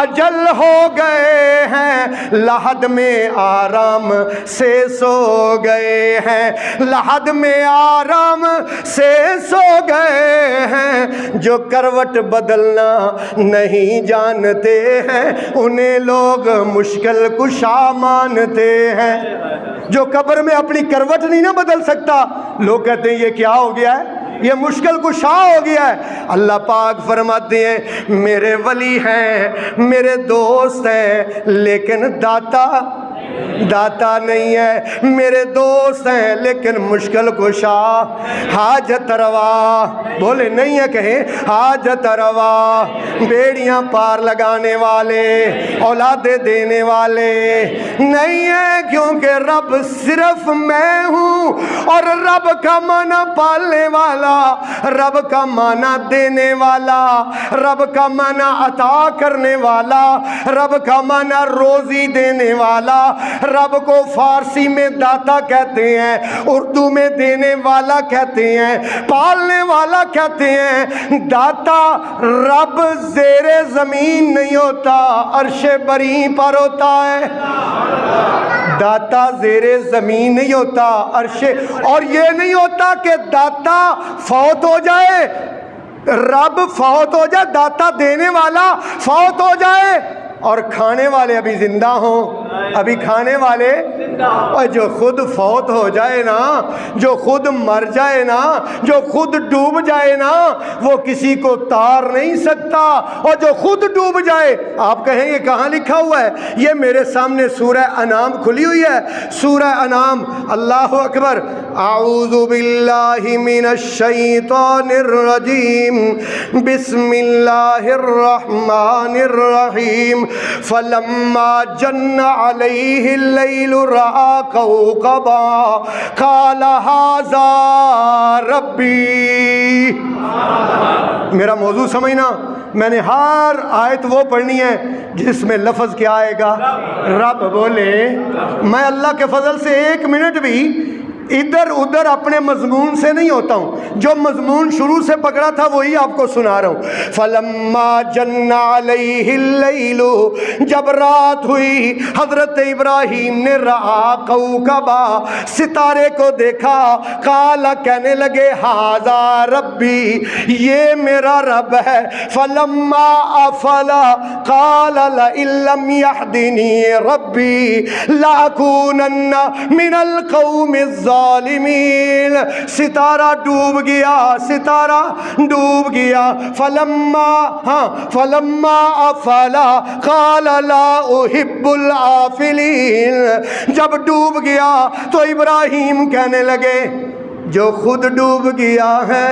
اجل ہو گئے ہیں، لحد میں آرام سے سو گئے ہیں، لحد میں آرام سے سو گئے ہیں۔ جو کروٹ بدلنا نہیں جانتے ہیں، انہیں لوگ مشکل کشا مانتے ہیں۔ جو قبر میں اپنی کروٹ نہیں نہ بدل سکتا، لوگ کہتے ہیں یہ کیا ہو گیا ہے، یہ مشکل کشا ہو گیا ہے۔ اللہ پاک فرماتے ہیں میرے ولی ہیں، میرے دوست ہیں، لیکن داتا نہیں ہے، میرے دوست ہیں لیکن مشکل کشا، حاجت روا، بولے نہیں ہے کہیں حاجت روا، بیڑیاں پار لگانے والے، اولادیں دینے والے نہیں ہے، کیونکہ رب صرف میں ہوں، اور رب کا معنی پالنے والا، رب کا معنی دینے والا، رب کا معنی عطا کرنے والا، رب کا معنی روزی دینے والا، رب کو فارسی میں داتا کہتے ہیں، اردو میں دینے والا کہتے ہیں، پالنے والا کہتے ہیں۔ داتا رب زیر زمین نہیں ہوتا، عرش بری پر ہوتا ہے۔ داتا زیر زمین نہیں ہوتا، عرش، اور یہ نہیں ہوتا کہ داتا فوت ہو جائے، رب فوت ہو جائے، داتا دینے والا فوت ہو جائے اور کھانے والے ابھی زندہ ہوں۔ ابھی کھانے والے، اور جو خود فوت ہو جائے نا، جو خود مر جائے نا، جو خود ڈوب جائے نا، وہ کسی کو تار نہیں سکتا، اور جو خود ڈوب جائے، آپ کہیں یہ کہاں لکھا ہوا ہے؟ یہ میرے سامنے سورہ انعام کھلی ہوئی ہے، سورہ انعام۔ اللہ اکبر۔ اعوذ باللہ من الشیطان الرجیم، بسم اللہ الرحمن الرحیم۔ فلما جن علیہ اللیل رأى کوکبا قال ھذا ربی۔ میرا موضوع سمجھنا، میں نے ہر آیت وہ پڑھنی ہے جس میں لفظ کیا آئے گا؟ رب بولے۔ میں اللہ کے فضل سے ایک منٹ بھی ادھر ادھر اپنے مضمون سے نہیں ہوتا ہوں، جو مضمون شروع سے پکڑا تھا وہی آپ کو سنا رہا ہوں۔ فلما جن علیہ اللیل، جب رات ہوئی حضرت ابراہیم نے رعا کوکبا، ستارے کو دیکھا، قال کہنے لگے ھذا ربی، یہ میرا رب ہے۔ فلما افل قال لئن لم یہدنی ربی لاکونن من القوم الظالمین۔ ستارہ ڈوب گیا، ستارہ ڈوب گیا۔ فلما افلا قال لا احب الآفلین۔ جب ڈوب گیا تو ابراہیم کہنے لگے جو خود ڈوب گیا ہے،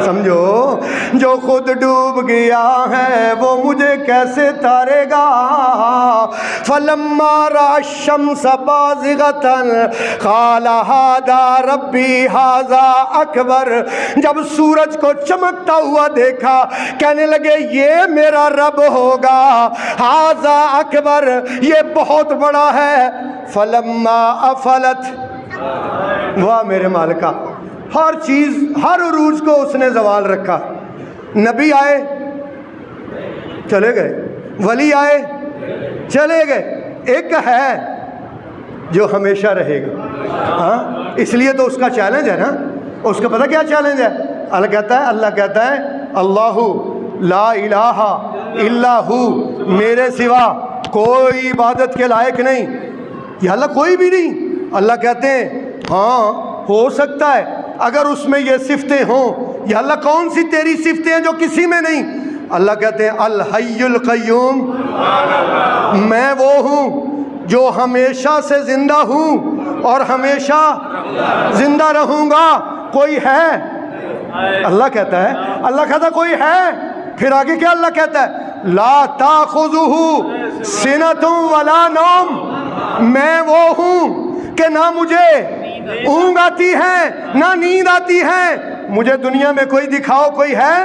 سمجھو، جو خود ڈوب گیا ہے وہ مجھے کیسے تارے گا؟ فلما رأى الشمس بازغة قال ھذا ربی ھذا اکبر۔ جب سورج کو چمکتا ہوا دیکھا، کہنے لگے یہ میرا رب ہوگا، ھذا اکبر، یہ بہت بڑا ہے۔ فلما افلت، واہ میرے مالکا، ہر چیز، ہر عروج کو اس نے زوال رکھا۔ نبی آئے چلے گئے، ولی آئے چلے گئے، ایک ہے جو ہمیشہ رہے گا۔ ہاں، اس لیے تو اس کا چیلنج ہے نا، اس کا پتہ کیا چیلنج ہے؟ اللہ کہتا ہے اللہ لا الہ الا ہو، میرے سوا کوئی عبادت کے لائق نہیں۔ یا اللہ کوئی بھی نہیں۔ اللہ کہتے ہیں ہاں ہو سکتا ہے اگر اس میں یہ صفتیں ہوں۔ یا اللہ کون سی تیری صفتیں ہیں جو کسی میں نہیں؟ اللہ کہتے ہیں الحی القیوم، میں وہ ہوں جو ہمیشہ سے زندہ ہوں اور ہمیشہ زندہ رہوں گا۔ کوئی ہے؟ اللہ کہتا ہے کوئی ہے۔ پھر آگے کیا اللہ کہتا ہے؟ لا تاخذہ سنۃ ولا نوم، میں وہ ہوں کہ نہ مجھے اونگ آتی ہے نہ نیند آتی ہے۔ مجھے دنیا میں کوئی دکھاؤ، کوئی ہے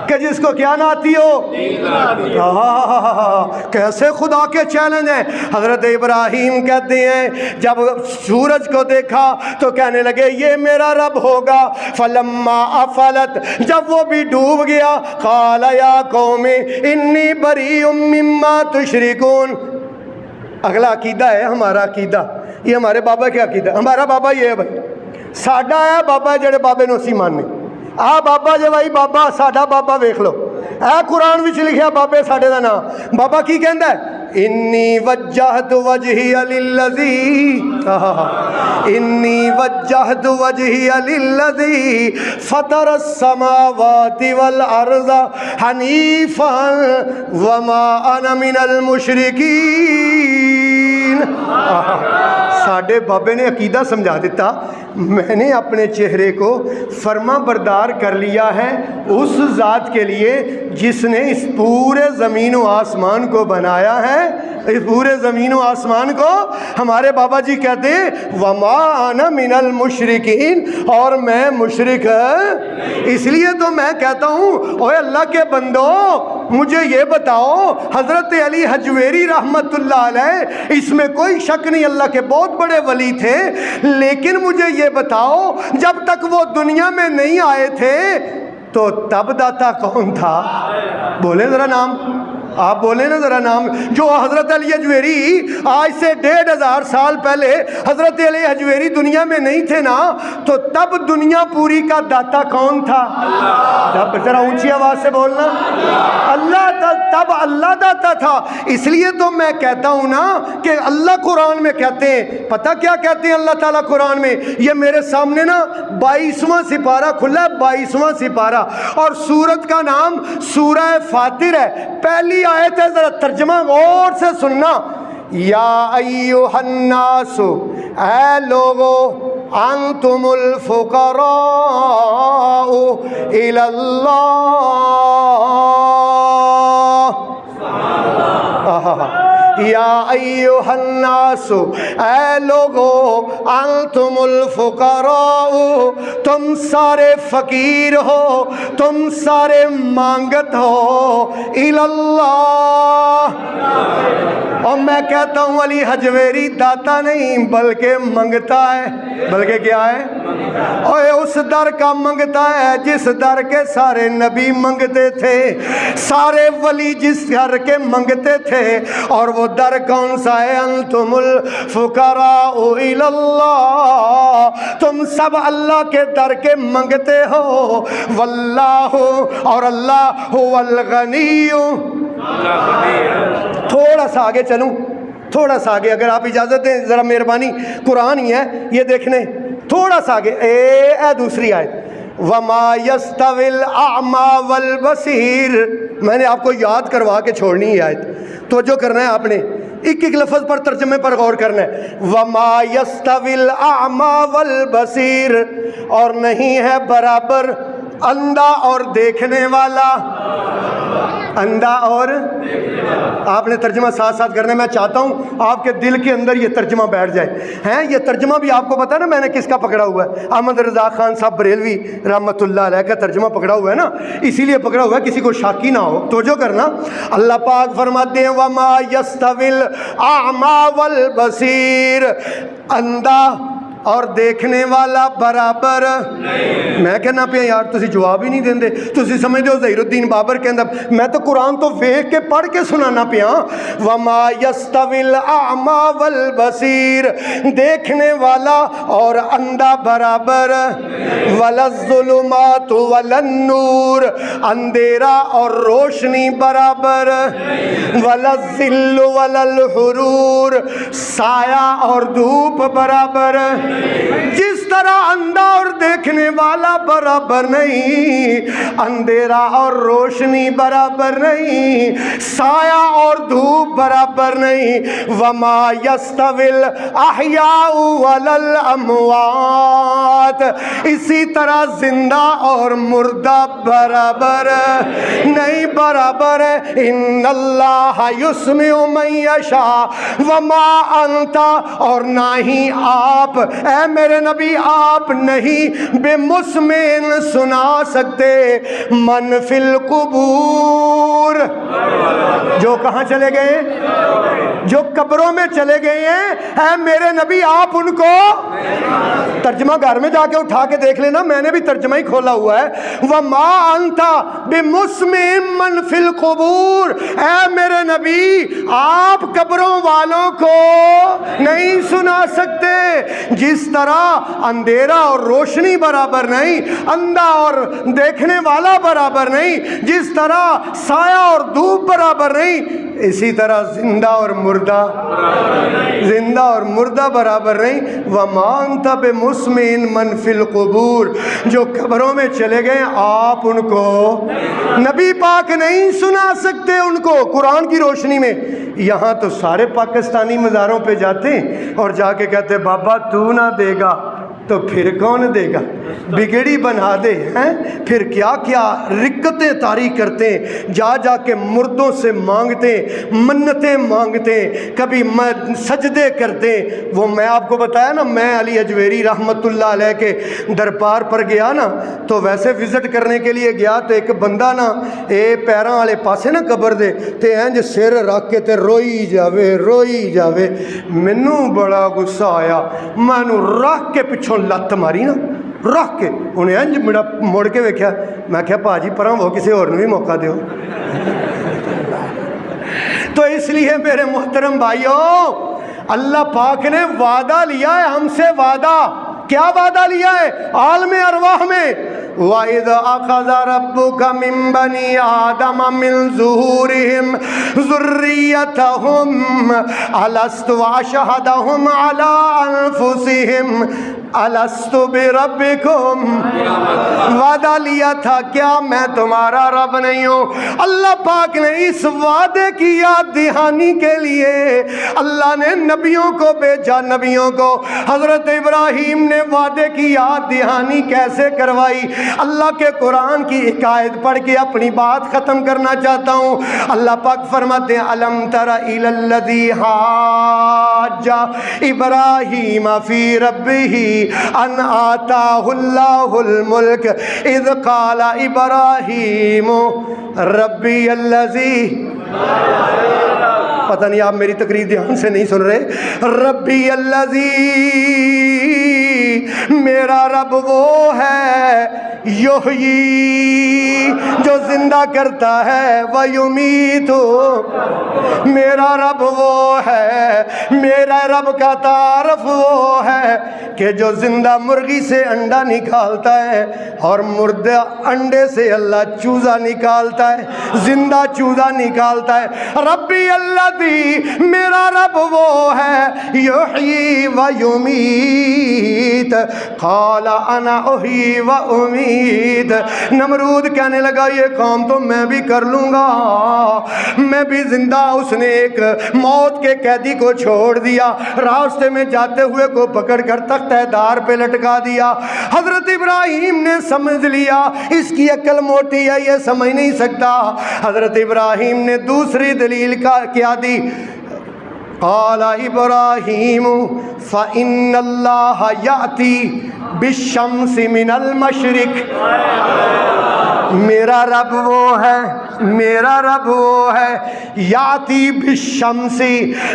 کہ جس کو کیا نہ آتی ہو؟ کیسے خدا کے چیلنج ہیں۔ حضرت ابراہیم کہتے ہیں جب سورج کو دیکھا تو کہنے لگے یہ میرا رب ہوگا۔ فلما افلت، جب وہ بھی ڈوب گیا، قال یا قوم انی بریء مما تشرکون۔ اگلا عقیدہ ہے ہمارا عقیدہ، یہ ہمارے بابا کیا عقیدہ؟ ہمارا بابا یہ ہے بھائی، ساڈا ہے بابا جڑے بابے نو اسی ماننے۔ آ بابا جے بھائی، بابا ساڈا بابا ویکھ لو، اے قرآن وچ لکھیا بابے ساڈے دا نام۔ بابا کی کہندا ہے؟ انی وجہت وجہی للذی، انی وجہت وجہی للذی فطر السماوات والارض حنیفا وما انا من المشرکین۔ ساڈے بابے نے عقیدہ سمجھا دیتا، میں نے اپنے چہرے کو فرما بردار کر لیا ہے اس ذات کے لیے جس نے اس پورے زمین و آسمان کو بنایا ہے۔ اس پورے زمین و آسمان کو ہمارے بابا جی کہتے ہیں وما انا من المشرکین، اور میں مشرک ہے۔ اس لیے تو میں کہتا ہوں اوے اللہ کے بندو، مجھے یہ بتاؤ، حضرت علی حجویری رحمت اللہ علیہ، اس میں کوئی شک نہیں اللہ کے بہت بڑے ولی تھے، لیکن مجھے یہ بتاؤ جب تک وہ دنیا میں نہیں آئے تھے تو تب داتا کون تھا؟ بولیں ذرا نام، آپ بولیں نا ذرا نام۔ جو حضرت علی حجویری آج سے 1500 سال پہلے حضرت علی حجویری دنیا میں نہیں تھے نا، تو تب دنیا پوری کا داتا کون تھا؟ تب ذرا اونچی آواز سے بولنا، اللہ تب اللہ داتا تھا۔ اس لیے تو میں کہتا ہوں نا کہ اللہ قرآن میں کہتے ہیں، پتہ کیا کہتے ہیں اللہ تعالیٰ قرآن میں؟ یہ میرے سامنے نا 22واں سپارہ کھلا ہے، 22واں سپارہ، اور سورت کا نام سورہ فاطر ہے۔ پہلی آیت ہے، ذرا ترجمہ غور سے سننا۔ یا ایھا الناس، اے لوگو، انتم الفقراء الی اللہ، یا ایھا الناس، اے لوگو، انتم الفقراء، تم سارے فقیر ہو، تم سارے مانگت ہو، الی اللہ۔ اور میں کہتا ہوں علی حجویری داتا نہیں بلکہ منگتا ہے، بلکہ کیا ہے؟ اور اس در کا منگتا ہے جس در کے سارے نبی منگتے تھے، سارے ولی جس در کے منگتے تھے، اور وہ در کون سا ہے؟ انتم الفقراء الی اللہ، تم سب اللہ کے در کے منگتے ہو، واللہ، اور اللہ هو الغنی۔ تھوڑا سا آگے چلوں، تھوڑا سا آگے، اگر آپ اجازت دیں ذرا مہربانی، قرآن ہی ہے یہ دیکھنے، تھوڑا سا آگے، اے دوسری آیت، وَمَا يَسْتَوِي الْأَعْمَى وَالْبَصِيرُ۔ میں نے آپ کو یاد کروا کے چھوڑنی ہے آیت، توجہ کرنا ہے آپ نے، ایک ایک لفظ پر ترجمے پر غور کرنا ہے۔ وَمَا يَسْتَوِي الْأَعْمَى وَالْبَصِيرُ، اور نہیں ہے برابر اندھا اور دیکھنے والا، اندھا اور، آپ نے ترجمہ ساتھ ساتھ کرنا ہے۔ میں چاہتا ہوں آپ کے دل کے اندر یہ ترجمہ بیٹھ جائے ہیں۔ یہ ترجمہ بھی آپ کو پتا نا میں نے کس کا پکڑا ہوا ہے؟ احمد رضا خان صاحب بریلوی رحمۃ اللہ علیہ کا ترجمہ پکڑا ہوا ہے نا، اسی لیے پکڑا ہوا ہے کسی کو شاکی نہ ہو۔ توجہ کرنا، اللہ پاک فرماتے ہیں وَمَا يَسْتَوِي الْأَعْمَى وَالْبَصِيرُ، اندھا اور دیکھنے والا برابر نہیں۔ میں کہنا پیا یار تسی جواب ہی نہیں دیندے، تسی سمجھتے ہو ظہیر الدین بابر کہندا، میں تو قرآن تو ویکھ کے پڑھ کے سنانا پیا۔ وَمَا يَسْتَوِي الْأَعْمَى وَالْبَصِيرُ، دیکھنے والا اور اندھا برابر، وَلَا الظُّلُمَاتُ وَلَا النُّورُ، اندھیرا اور روشنی برابر، وَلَا الظِّلُّ وَلَا الْحُرُورُ، سایہ اور دھوپ برابر۔ جس طرح اندھا اور دیکھنے والا برابر نہیں، اندھیرا اور روشنی برابر نہیں، سایہ اور دھوپ برابر نہیں، وَمَا يَسْتَوِي الْأَحْيَاءُ وَلَا الْأَمْوَاتُ، اسی طرح زندہ اور مردہ برابر نہیں، برابر ہے۔ إِنَّ اللَّهَ يُسْمِعُ مَن يَشَاءُ وَمَا أَنْتَ، اور نہ ہی آپ اے میرے نبی آپ نہیں بے مسمن سنا سکتے من فی القبور، جو کہاں چلے گئے؟ جو قبروں میں چلے گئے ہیں، اے میرے نبی آپ ان کو، ترجمہ گھر میں جا کے اٹھا کے دیکھ لینا، میں نے بھی ترجمہ ہی کھولا ہوا ہے۔ وَمَا أَنْتَ بِمُسْمِعٍ مَّن فِي الْقُبُورِ، اے میرے نبی آپ قبروں والوں کو نہیں سنا سکتے۔ جس طرح اندھیرا اور روشنی برابر نہیں، اندھا اور دیکھنے والا برابر نہیں، جس طرح سایہ اور دھوپ برابر نہیں، اسی طرح زندہ اور مردہ، زندہ اور مردہ برابر نہیں۔ وَمَا أَنْتَ بِمُسْمِعٍ مَّن فِي الْقُبُورِ، جو قبروں میں چلے گئے آپ ان کو، نبی پاک نہیں سنا سکتے ان کو قرآن کی روشنی میں۔ یہاں تو سارے پاکستانی مزاروں پہ جاتے ہیں اور جا کے کہتے بابا تو نہ دے گا تو پھر کون دے گا، بگڑی بنا دے ہیں، پھر کیا کیا رکتیں طاری کرتے ہیں، جا جا کے مردوں سے مانگتے ہیں، منتیں مانگتے ہیں، کبھی سجدے کرتے ہیں۔ وہ میں آپ کو بتایا نا، میں علی حجویری رحمۃ اللہ علیہ کے دربار پر گیا نا، تو ویسے وزٹ کرنے کے لیے گیا تو ایک بندہ نا اے پیراں والے پاسے نا قبر دے تے انج سر رکھ کے تے روئی جاوے۔ مینوں بڑا غصہ آیا، مینوں رکھ کے پچھوں لت ماری نا، رکھ کے انہیں انج مڑ کے ویکھیا، میں کہا پاجی پراں وہ کسی اور بھی موقع دیو۔ تو اس لیے میرے محترم بھائیوں، اللہ پاک نے وعدہ لیا ہے ہم سے، وعدہ کیا وعدہ لیا ہے؟ عالم ارواح میں وَإِذْ أَخَذَ رَبُّكَ مِنْ بَنِي آدَمَ مِنْ ظُهُورِهِمْ ذُرِّيَّتَهُمْ أَلَسْتُ وَأَشْهَدَهُمْ عَلَىٰ أَنفُسِهِمْ الستُ بربکم، وعدہ لیا تھا کیا میں تمہارا رب نہیں ہوں؟ اللہ پاک نے اس وعدے کی یاد دہانی کے لیے اللہ نے نبیوں کو بھیجا، نبیوں کو۔ حضرت ابراہیم نے وعدے کی یاد دہانی کیسے کروائی؟ اللہ کے قرآن کی حکایت پڑھ کے اپنی بات ختم کرنا چاہتا ہوں۔ اللہ پاک فرماتے ہیں الم تر الی الذی حاج ابراہیم فی ربہ ان آتاہ اللہ الملک اذ قال ابراہیم ربی الذی، پتہ نہیں آپ میری تقریر دھیان سے نہیں سن رہے، ربی الذی، میرا رب وہ ہے، یحیی، جو زندہ کرتا ہے، ویمیت، میرا رب وہ ہے، میرا رب کا تعارف وہ ہے کہ جو زندہ مرغی سے انڈا نکالتا ہے اور مردہ انڈے سے اللہ چوزا نکالتا ہے، زندہ چوزا نکالتا ہے۔ ربی الذی، میرا رب وہ ہے، یحیی و یمیت، قال انا احیی و امید۔ نمرود کہنے لگا یہ کام تو میں بھی کر لوں گا، میں بھی زندہ۔ اس نے ایک موت کے قیدی کو چھوڑ دیا، راستے میں جاتے ہوئے کو پکڑ کر تختہ دار پہ لٹکا دیا۔ حضرت ابراہیم نے سمجھ لیا اس کی عقل موٹی ہے، یہ سمجھ نہیں سکتا۔ حضرت ابراہیم نے دوسری دلیل کیا دی، قال ابراہیم فإن اللہ یأتی بالشمس من المشرق، میرا رب وہ ہے، میرا رب وہ ہے، یاتی بالشمس،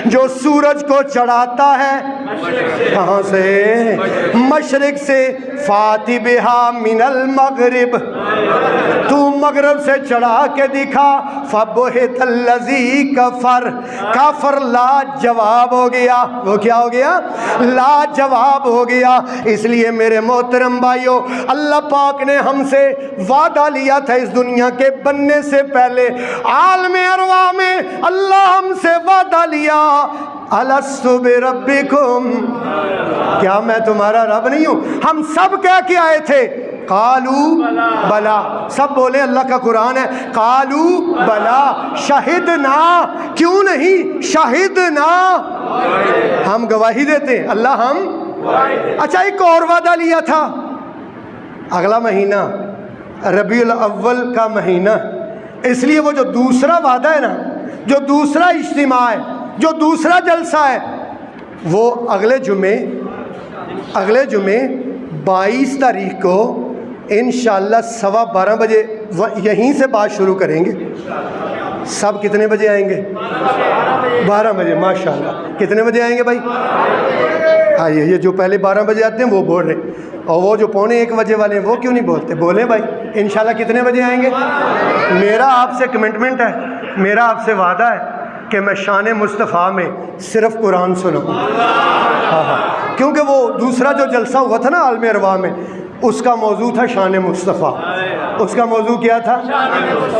جو سورج کو چڑھاتا ہے، کہاں سے؟ مشرق سے، فاتی بہا من المغرب، تو مغرب سے چڑھا کے دکھا، فبہت الذی کفر، کافر لا جواب ہو گیا۔ وہ کیا ہو گیا؟ لا جواب ہو گیا۔ اس لیے میرے محترم بھائیو، اللہ پاک نے ہم سے وعدہ لیا تھا اس دنیا کے بننے سے پہلے، عالم ارواح میں اللہ ہم سے وعدہ لیا، الست بربکم، کیا میں تمہارا رب نہیں ہوں؟ ہم سب کہہ کے آئے تھے قالو بلا، سب بولے، اللہ کا قرآن ہے، قالو بلا شہدنا، کیوں نہیں؟ شہدنا، ہم گواہی دیتے ہیں، اللہ ہم۔ اچھا ایک اور وعدہ لیا تھا، اگلا مہینہ ربیع الاول کا مہینہ، اس لیے وہ جو دوسرا وعدہ ہے نا، جو دوسرا اجتماع ہے، جو دوسرا جلسہ ہے، وہ اگلے جمعے 22 تاریخ کو انشاءاللہ 12:15 بجے یہیں سے بات شروع کریں گے۔ سب کتنے بجے آئیں گے؟ 12 بجے، ماشاءاللہ۔ کتنے بجے آئیں گے بھائی؟ آئیے، یہ جو پہلے 12 بجے آتے ہیں وہ بول رہے، اور وہ جو 12:45 بجے والے ہیں وہ کیوں نہیں بولتے؟ بولیں بھائی، انشاءاللہ کتنے بجے آئیں گے؟ میرا آپ سے کمٹمنٹ ہے، میرا آپ سے وعدہ ہے کہ میں شان مصطفیٰ میں صرف قرآن سناؤں۔ ہاں، کیونکہ وہ دوسرا جو جلسہ ہوا تھا نا عالم ارواح میں، اس کا موضوع تھا شان مصطفیٰ۔ اس کا موضوع کیا تھا؟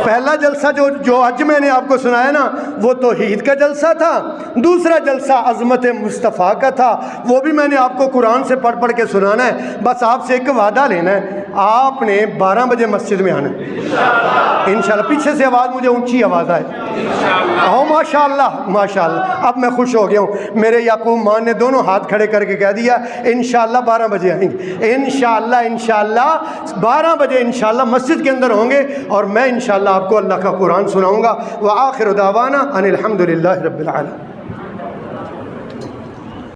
پہلا جلسہ جو آج میں نے آپ کو سنایا نا، وہ توحید کا جلسہ تھا۔ دوسرا جلسہ عظمت مصطفیٰ کا تھا، وہ بھی میں نے آپ کو قرآن سے پڑھ پڑھ کے سنانا ہے۔ بس آپ سے ایک وعدہ لینا ہے، آپ نے 12 بجے مسجد میں آنا ہے انشاءاللہ۔ پیچھے سے آواز مجھے اونچی آواز آئے، او ماشاءاللہ ماشاءاللہ۔ اب میں خوش ہو گیا ہوں، میرے یعقوب مان نے دونوں ہاتھ کھڑے کر کے کہہ دیا انشاءاللہ 12 بجے آئیں گے، انشاءاللہ 12 بجے انشاءاللہ مسجد کے اندر ہوں گے، اور میں انشاءاللہ آپ کو اللہ کا قرآن سناؤں گا۔ وآخر دعوانا ان الحمدللہ رب العالمین۔